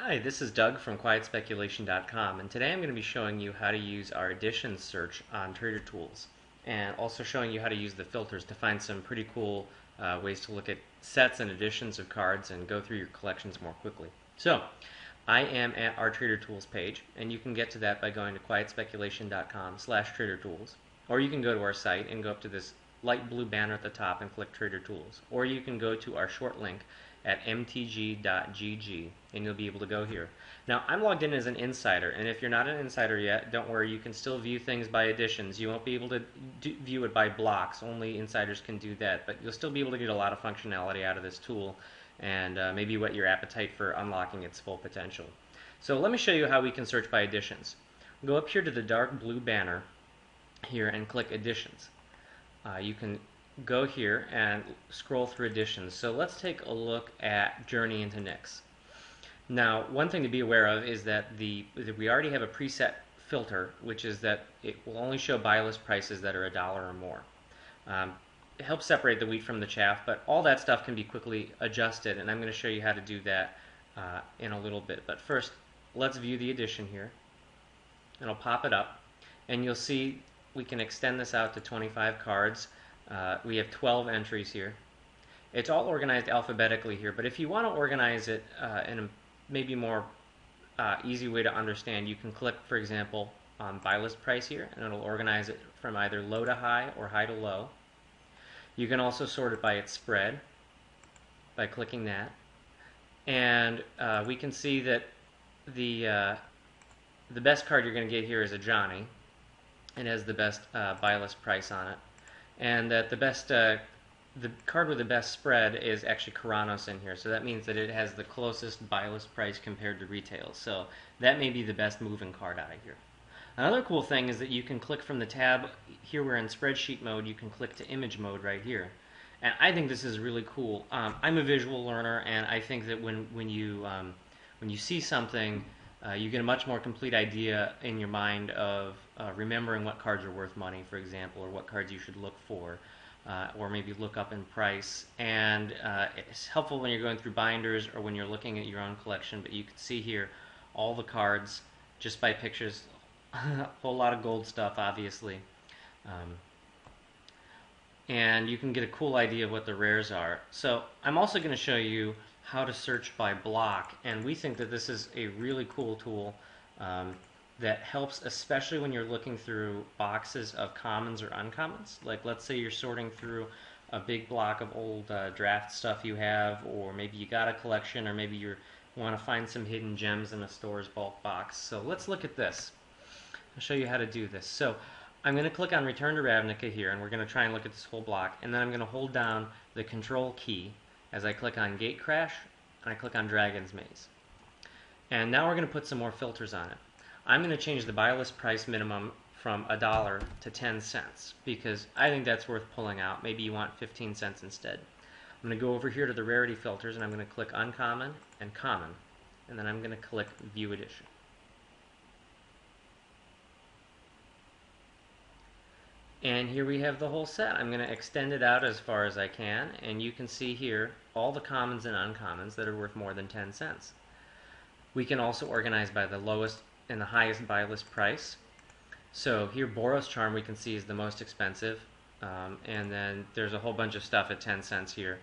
Hi, this is Doug from QuietSpeculation.com, and today I'm going to be showing you how to use our editions search on Trader Tools, and also showing you how to use the filters to find some pretty cool ways to look at sets and editions of cards and go through your collections more quickly. So, I am at our Trader Tools page, and you can get to that by going to QuietSpeculation.com/TraderTools, or you can go to our site and go up to this light blue banner at the top and click Trader Tools, or you can go to our short link at mtg.gg and you'll be able to go here. Now I'm logged in as an insider, and if you're not an insider yet, don't worry, you can still view things by editions. You won't be able to view it by blocks, only insiders can do that, but you'll still be able to get a lot of functionality out of this tool and maybe whet your appetite for unlocking its full potential. So let me show you how we can search by editions. Go up here to the dark blue banner here and click editions. You can go here and scroll through editions. So let's take a look at Journey into Nyx. Now, one thing to be aware of is that we already have a preset filter, which is that it will only show buy list prices that are $1 or more. It helps separate the wheat from the chaff, but all that stuff can be quickly adjusted, and I'm going to show you how to do that in a little bit. But first, let's view the edition here. It'll pop it up, and you'll see we can extend this out to 25 cards. We have 12 entries here. It's all organized alphabetically here, but if you want to organize it in a maybe more easy way to understand, you can click, for example, on buy list price here, and it'll organize it from either low to high or high to low. You can also sort it by its spread by clicking that, and we can see that the best card you're going to get here is a Johnny. It has the best buy list price on it. And that the card with the best spread is actually Keranos in here, so that means that it has the closest buy list price compared to retail. So that may be the best moving card out of here. Another cool thing is that you can click from the tab, here we're in spreadsheet mode, you can click to image mode right here. And I think this is really cool. I'm a visual learner, and I think that when you see something, you get a much more complete idea in your mind of remembering what cards are worth money, for example, or what cards you should look for, or maybe look up in price. And it's helpful when you're going through binders or when you're looking at your own collection, but you can see here all the cards just by pictures. A whole lot of gold stuff, obviously. And you can get a cool idea of what the rares are. So I'm also going to show you how to search by block, and we think that this is a really cool tool that helps, especially when you're looking through boxes of commons or uncommons. Like, let's say you're sorting through a big block of old draft stuff you have, or maybe you got a collection, or maybe you want to find some hidden gems in a store's bulk box. So let's look at this. I'll show you how to do this. So I'm going to click on Return to Ravnica here, and we're going to try and look at this whole block, and then I'm going to hold down the Control key as I click on Gatecrash and I click on Dragon's Maze. And now we're going to put some more filters on it. I'm going to change the buy list price minimum from $1 to 10 cents because I think that's worth pulling out. Maybe you want 15 cents instead. I'm going to go over here to the rarity filters, and I'm going to click Uncommon and Common, and then I'm going to click View Edition. And here we have the whole set. I'm going to extend it out as far as I can, and you can see here all the commons and uncommons that are worth more than 10 cents. We can also organize by the lowest and the highest buy list price. So here Boros Charm we can see is the most expensive, and then there's a whole bunch of stuff at 10 cents here.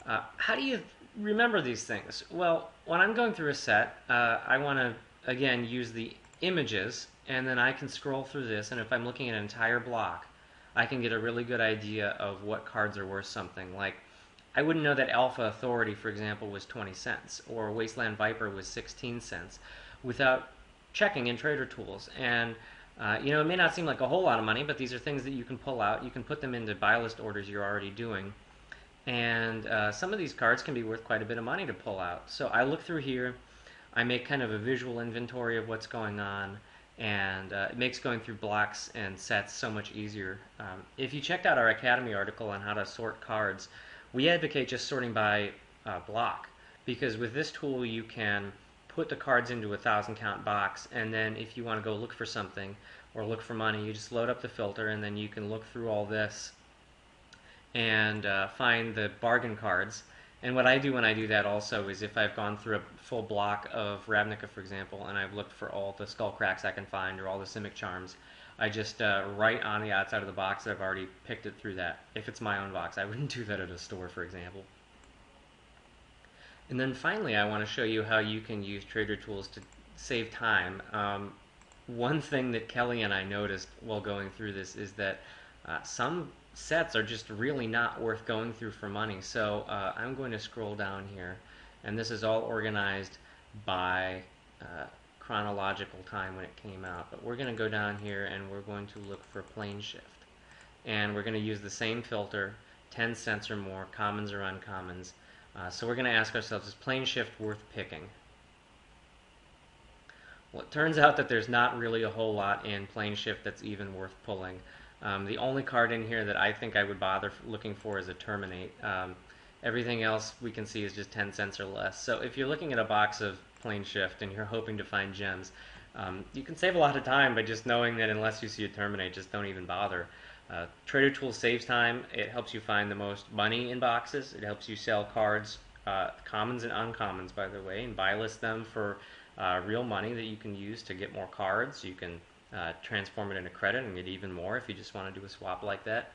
How do you remember these things? Well, when I'm going through a set, I want to, again, use the images, and then I can scroll through this, and if I'm looking at an entire block, I can get a really good idea of what cards are worth something. Like, I wouldn't know that Alpha Authority, for example, was 20 cents, or Wasteland Viper was 16 cents, without checking in Trader Tools. And, it may not seem like a whole lot of money, but these are things that you can pull out. You can put them into buy list orders you're already doing. And some of these cards can be worth quite a bit of money to pull out. So I look through here, I make kind of a visual inventory of what's going on, and it makes going through blocks and sets so much easier. If you checked out our Academy article on how to sort cards, we advocate just sorting by block, because with this tool you can put the cards into a 1,000 count box, and then if you want to go look for something or look for money, you just load up the filter, and then you can look through all this and find the bargain cards And what I do when I do that also is if I've gone through a full block of Ravnica, for example, and I've looked for all the skull cracks I can find or all the Simic charms, I just write on the outside of the box that I've already picked it through that. If it's my own box, I wouldn't do that at a store, for example. And then finally, I want to show you how you can use Trader Tools to save time. One thing that Kelly and I noticed while going through this is that some sets are just really not worth going through for money. So I'm going to scroll down here, and this is all organized by chronological time when it came out. But we're going to go down here and we're going to look for Plane Shift. And we're going to use the same filter, 10 cents or more, commons or uncommons. So we're going to ask ourselves, is Plane Shift worth picking? Well, it turns out that there's not really a whole lot in Plane Shift that's even worth pulling. The only card in here that I think I would bother looking for is a Terminate. Everything else we can see is just 10 cents or less. So if you're looking at a box of Plane Shift and you're hoping to find gems, you can save a lot of time by just knowing that unless you see a Terminate, just don't even bother. Trader Tools saves time. It helps you find the most money in boxes. It helps you sell cards, commons and uncommons, by the way, and buy list them for real money that you can use to get more cards. You can transform it into credit and get even more if you just want to do a swap like that.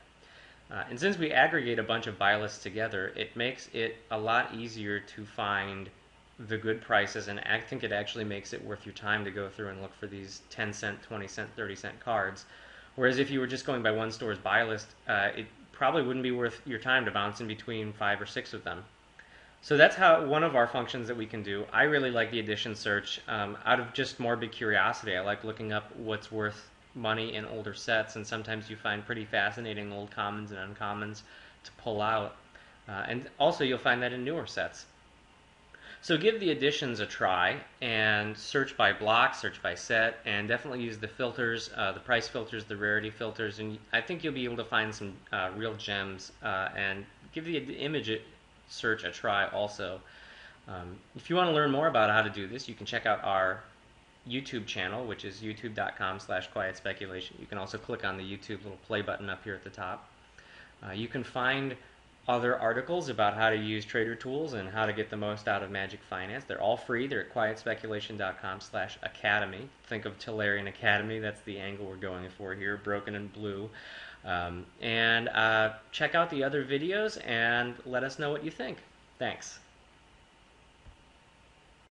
And since we aggregate a bunch of buy lists together, it makes it a lot easier to find the good prices, and I think it actually makes it worth your time to go through and look for these 10 cent, 20 cent, 30 cent cards. Whereas if you were just going by one store's buy list, it probably wouldn't be worth your time to bounce in between 5 or 6 of them. So that's how one of our functions that we can do. I really like the edition search out of just morbid curiosity. I like looking up what's worth money in older sets, and sometimes you find pretty fascinating old commons and uncommons to pull out. And also you'll find that in newer sets. So give the editions a try and search by block, search by set, and definitely use the filters, the price filters, the rarity filters, and I think you'll be able to find some real gems, and give the image search a try also. If you want to learn more about how to do this, you can check out our YouTube channel, which is youtube.com/quietspeculation. You can also click on the YouTube little play button up here at the top. You can find other articles about how to use Trader Tools and how to get the most out of Magic Finance. They're all free. They're at quietspeculation.com/academy. Think of Tolarian Academy. That's the angle we're going for here, broken and blue. And check out the other videos and let us know what you think. Thanks.